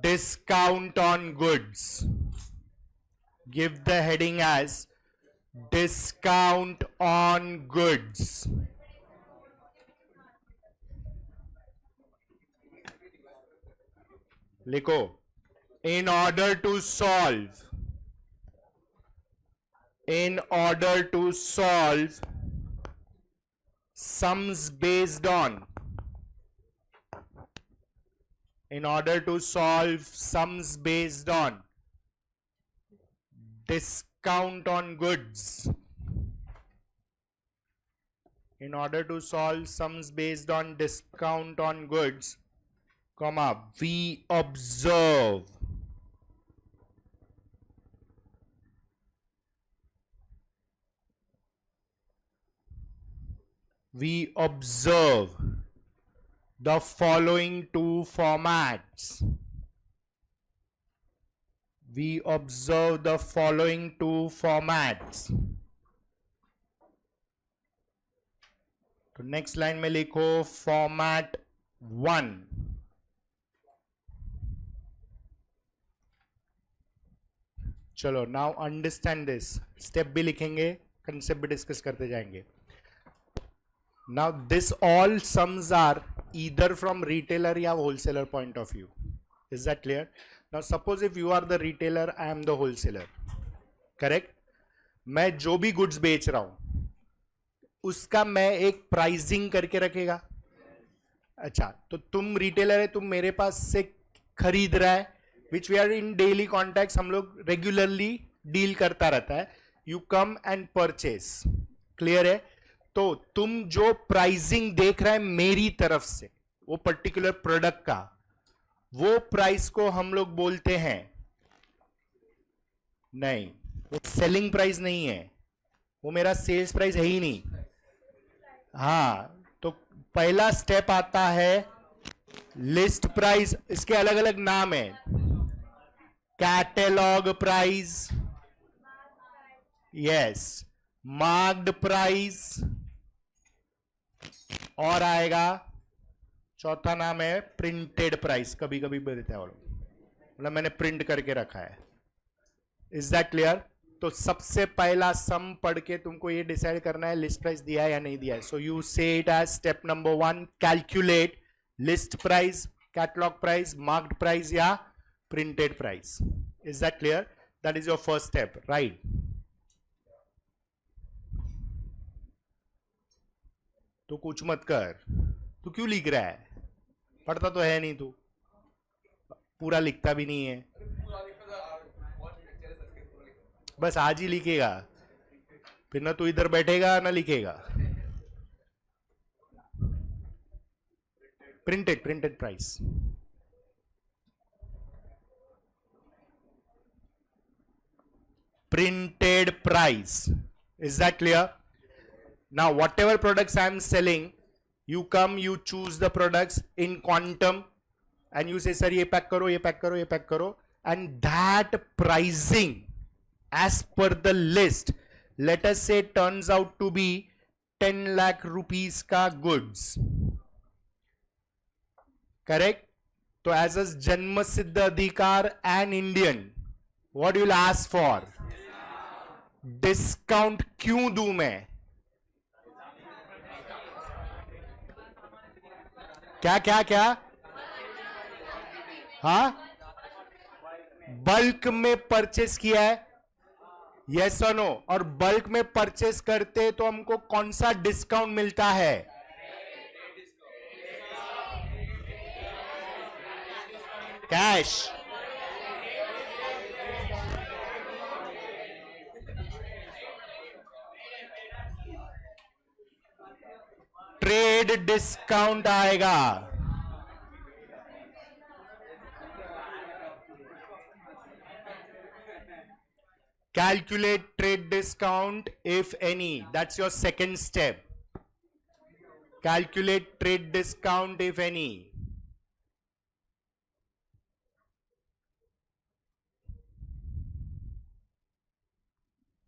[SPEAKER 1] discount on goods. Give the heading as discount on goods. लिखो, in order to solve sums based on, in order to solve sums based on discount on goods, in order to solve sums based on discount on goods, comma, we observe the following two formats. We observe the following two formats. तो next line में लिखो format 1। चलो, now understand this, step भी लिखेंगे, concept भी discuss करते जाएंगे। Now this all sums are either from retailer या wholesaler point of view. Is that clear? Now suppose if you are the retailer, I am the wholesaler. Correct? मैं जो भी goods बेच रहा हूं उसका मैं एक प्राइसिंग करके रखेगा। अच्छा, तो तुम रिटेलर है, तुम मेरे पास से खरीद रहा है, which we are in daily contact, हम लोग रेगुलरली डील करता रहता है। You come and purchase. Clear है? तो तुम जो प्राइसिंग देख रहा है मेरी तरफ से वो पर्टिकुलर प्रोडक्ट का, वो प्राइस को हम लोग बोलते हैं, नहीं वो सेलिंग प्राइस नहीं है, वो मेरा सेल्स प्राइस है ही नहीं। हाँ, तो पहला स्टेप आता है लिस्ट प्राइस, इसके अलग अलग नाम है, catalogue price, yes, marked price, और आएगा चौथा नाम है प्रिंटेड प्राइस। कभी कभी बोलते हैं मतलब मैंने प्रिंट करके रखा है। Is that clear? तो सबसे पहला सम पढ़ के तुमको ये डिसाइड करना है लिस्ट प्राइस दिया है या नहीं दिया है। So you say it as step number 1, calculate list price, catalogue price, marked price या printed price. Is that clear? That is your first step, right? तो कुछ मत कर, तू क्यों लिख रहा है? पढ़ता तो है नहीं, तू पूरा लिखता भी नहीं है, बस आज ही लिखेगा, फिर ना तू इधर बैठेगा ना लिखेगा। printed price. Printed price. Is that clear? Now, whatever products I am selling, you come, you choose the products in quantum, and you say, sir, ye pack karo, ye pack karo, ye pack karo, and that pricing as per the list, let us say, turns out to be 10 lakh rupees ka goods. Correct? So as a Janma Siddha Adhikar and Indian, what you will ask for? Discount क्यों दूं मैं? क्या क्या क्या? हाँ, bulk में purchase किया है, यस और नो, और बल्क में परचेस करते तो हमको कौन सा डिस्काउंट मिलता है? कैश. ट्रेड डिस्काउंट आएगा. Calculate trade discount if any. That's your second step. Calculate trade discount if any.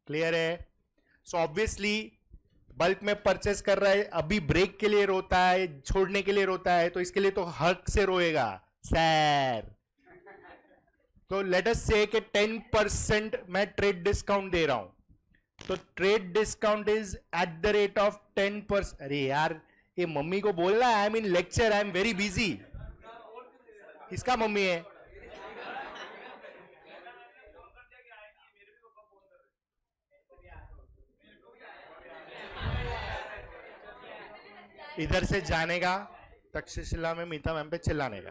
[SPEAKER 1] Clear है? So obviously बल्क में परचेस कर रहा है, अभी ब्रेक के लिए रोता है, छोड़ने के लिए रोता है, तो इसके लिए तो हक से रोएगा सर. तो लेट अस से कि 10% मैं ट्रेड डिस्काउंट दे रहा हूं, तो trade discount is eight the rate of 10%. अरे यार, ये मम्मी को बोल रहा है, I am in lecture, I am very busy. किसका मम्मी है? इधर से जाने का, तक्षशिला में मीता मैम पे चिल्लाने का.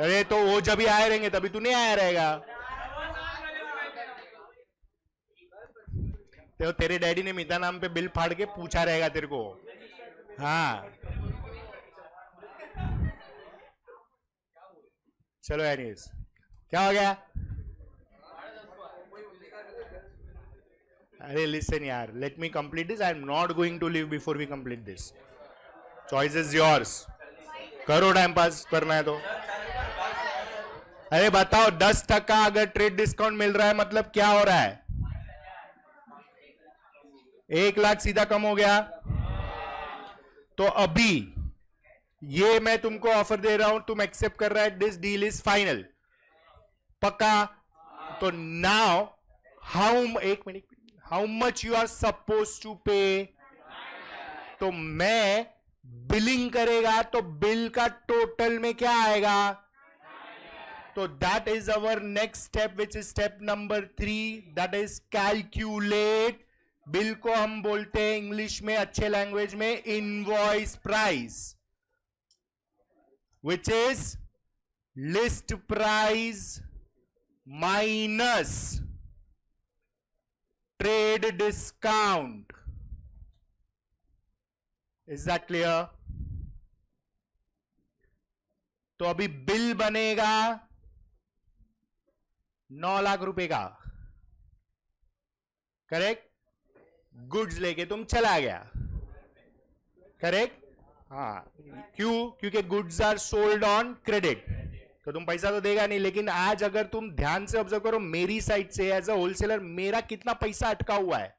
[SPEAKER 1] अरे तो वो जब भी आए रहेंगे तभी तू नहीं आया रहेगा. तो तेरे डैडी ने मीता नाम पे बिल फाड़ के पूछा रहेगा तेरे को. हाँ, चलो एनीवेज, क्या हो गया? अरे लिसन यार, let me complete this. I am not going to leave before we complete this. Choice is yours. करो, टाइम पास करना है तो. अरे बताओ, 10% अगर ट्रेड डिस्काउंट मिल रहा है मतलब क्या हो रहा है? 1 लाख सीधा कम हो गया. तो अभी ये मैं तुमको ऑफर दे रहा हूं, तुम एक्सेप्ट कर रहा है, दिस डील इज फाइनल, पक्का? तो नाउ एक minute, how much you are suppose to pay? तो मैं बिलिंग करेगा तो बिल का टोटल में क्या आएगा? तो that is our next step, which is step number 3, that is calculate. Bill को हम बोलते हैं इंग्लिश में, अच्छे लैंग्वेज में, invoice price, which is list price minus trade discount. Is that clear? तो अभी बिल बनेगा 9 लाख रुपए का, करेक्ट? गुड्स लेके तुम चला गया, करेक्ट? हाँ, क्यों? क्योंकि goods are sold on credit, तो तुम पैसा तो देगा नहीं. लेकिन आज अगर तुम ध्यान से ऑब्जर्व करो, मेरी साइड से एज अ होलसेलर मेरा कितना पैसा अटका हुआ है?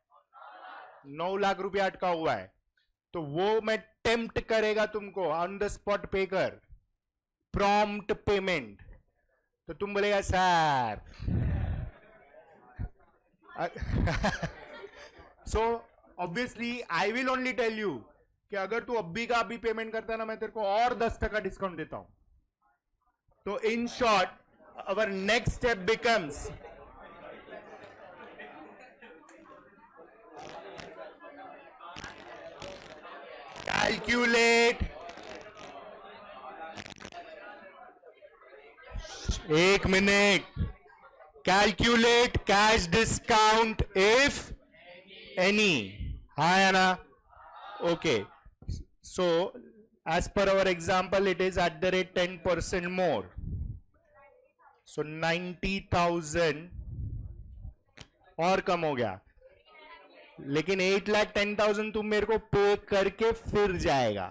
[SPEAKER 1] 9 लाख रुपया अटका हुआ है. तो वो मैं टेम्प्ट करेगा तुमको, ऑन द स्पॉट पे कर, प्रॉम्प्ट पेमेंट. तो तुम बोलेगा sir. So obviously I will only tell you कि अगर तू अभी का अभी पेमेंट करता है ना, मैं तेरे को और 10% डिस्काउंट देता हूं. तो in short, our next step becomes calculate. एक minute, Calculate cash discount if any. हाँ या ना? Okay. So as per our example, it is at the rate 10% more. So 90,000 और कम हो गया, लेकिन 8,10,000 तुम मेरे को पे करके फिर जाएगा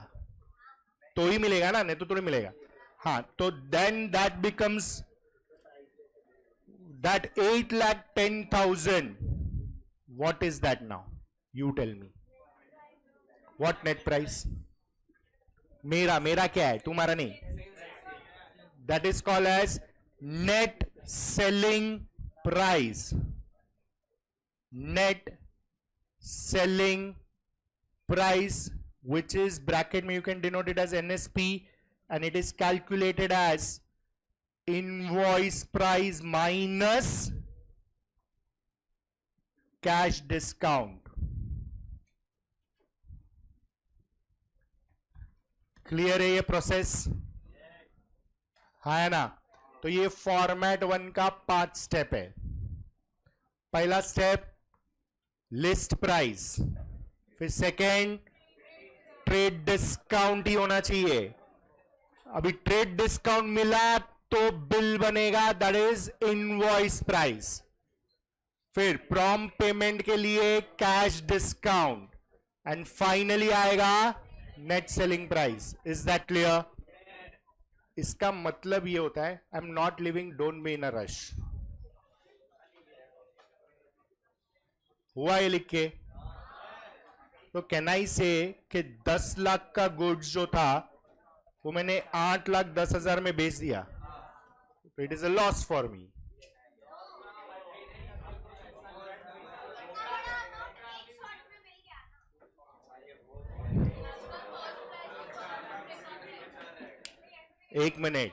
[SPEAKER 1] तो ही मिलेगा ना, नहीं तो थोड़ी मिलेगा. हाँ, तो then that becomes that 8,10,000. What is that now? You tell me. What net price? मेरा क्या है, तुम्हारा नहीं. That is called as net selling price. Net selling price, which is bracket में you can denote it as NSP, and it is calculated as invoice price minus cash discount. Clear है ये process? है ना? तो ये format 1 का 5 step है. पहला स्टेप लिस्ट प्राइस, फिर सेकेंड ट्रेड डिस्काउंट ही होना चाहिए. अभी ट्रेड डिस्काउंट मिला तो बिल बनेगा, दैट इज इनवॉइस प्राइस. फिर प्रॉम्प्ट पेमेंट के लिए कैश डिस्काउंट, एंड फाइनली आएगा net selling price. Is that clear? इसका मतलब ये होता है, आई am not living, don't be in a rush. हुआ ये लिख के? तो कैन आई से कि 10 लाख का गुड्स जो था वो मैंने 8,10,000 में बेच दिया, तो it is a loss for me. एक मिनट,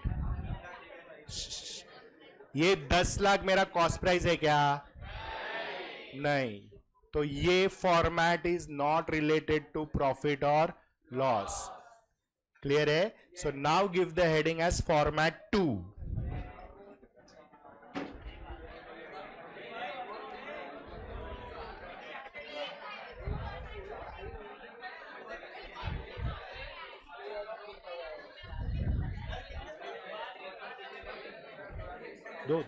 [SPEAKER 1] ये 10 लाख मेरा कॉस्ट प्राइस है क्या? नहीं. तो ये format is not related to profit और लॉस. क्लियर है? So now give the heading as format 2. दो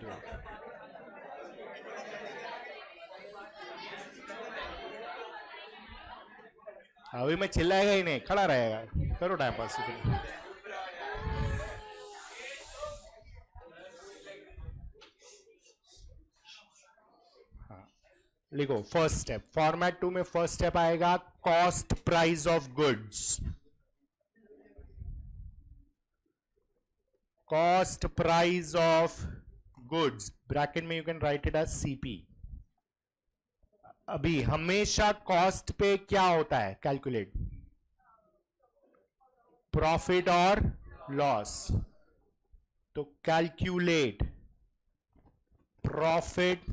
[SPEAKER 1] अभी मैं चिल्लाएगा ही नहीं, खड़ा रहेगा. करो टाइम पास. हाँ, लिखो फर्स्ट स्टेप. फॉर्मेट 2 में फर्स्ट स्टेप आएगा cost price of goods. Cost price of goods, bracket में you can write it as CP. अभी हमेशा कॉस्ट पे क्या होता है कैलकुलेट? प्रॉफिट और लॉस. तो कैलकुलेट प्रॉफिट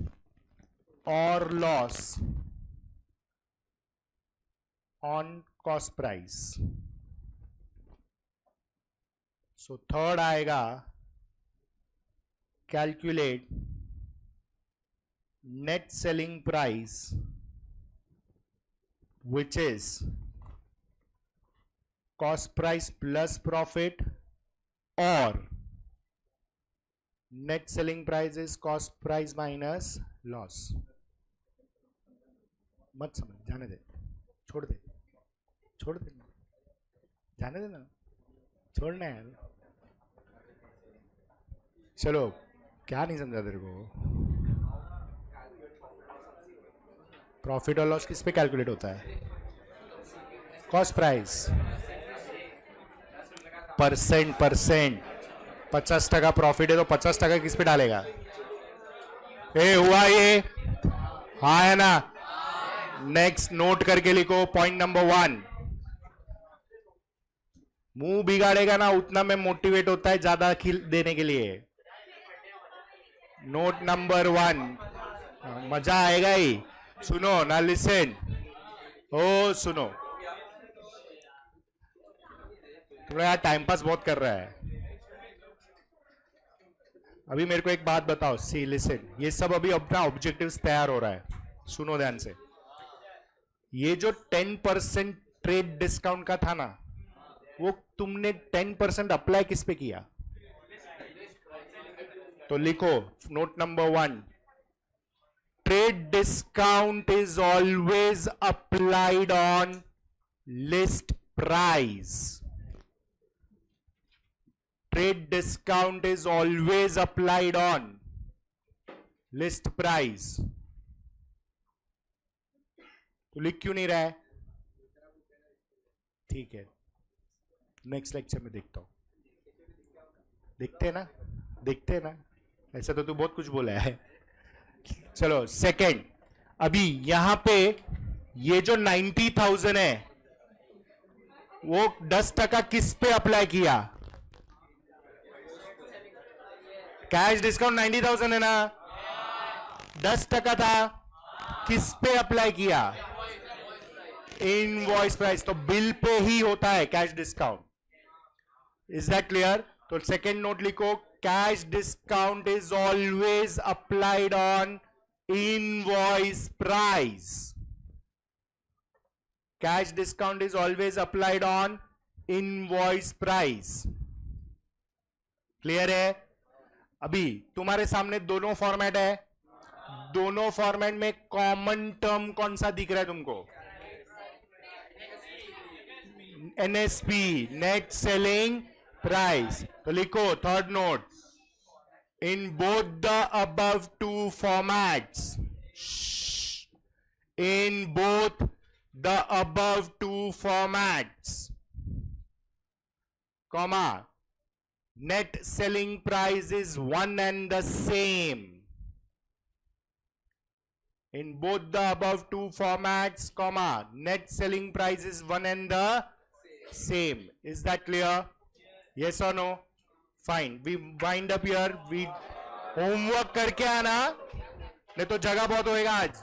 [SPEAKER 1] और loss on cost price. So third आएगा calculate net selling price, which is cost price plus profit, or net selling price is cost price minus loss. मत समझ, जाने दे, छोड़ दे, जाने दे ना, छोड़ना है. चलो, क्या नहीं समझा तेरे को? प्रॉफिट और लॉस किस पे कैलकुलेट होता है? Cost price. परसेंट 50% प्रॉफिट है तो 50% किस पे डालेगा? हुआ ये? हाँ है ना? नेक्स्ट नोट करके लिखो पॉइंट नंबर 1. मुंह बिगाड़ेगा ना उतना में मोटिवेट होता है ज्यादा खिल देने के लिए. नोट नंबर 1, मजा आएगा ही. सुनो ना, लिसन. ओ सुनो, थोड़ा यार टाइम पास बहुत कर रहा है. अभी मेरे को एक बात बताओ, सी लिसन, ये सब अभी अपना ऑब्जेक्टिव्स तैयार हो रहा है, सुनो ध्यान से। ये जो 10% ट्रेड डिस्काउंट का था ना, वो तुमने 10% अप्लाई किस पे किया? तो लिखो note number 1, trade discount is always applied on list price. Trade discount is always applied on list price. तो लिख क्यों नहीं रहा है? ठीक है, नेक्स्ट लेक्चर में देखता हूं। देखते ना, देखते ना, ऐसा तो तू बहुत कुछ बोला है। चलो सेकंड, अभी यहां पे ये जो 90,000 है वो 10% किस पे अप्लाई किया? कैश डिस्काउंट 90,000 है ना, 10% था, किस पे अप्लाई किया? Invoice price. तो बिल पे ही होता है cash discount. Is that clear? तो सेकंड नोट लिखो, cash discount is always applied on invoice price. Cash discount is always applied on invoice price. Clear है? अभी तुम्हारे सामने दोनों फॉर्मेट है, दोनों फॉर्मेट में कॉमन टर्म कौन सा दिख रहा है तुमको? NSP, net selling price. तो लिखो third note, in both the above two formats, in both the above two formats, comma, net selling price is one and the same. In both the above two formats, comma, net selling price is one and the same. Is that clear? Yes or no? Fine, we wind up here. We homework करके आना, नहीं तो जगह बहुत होएगा आज।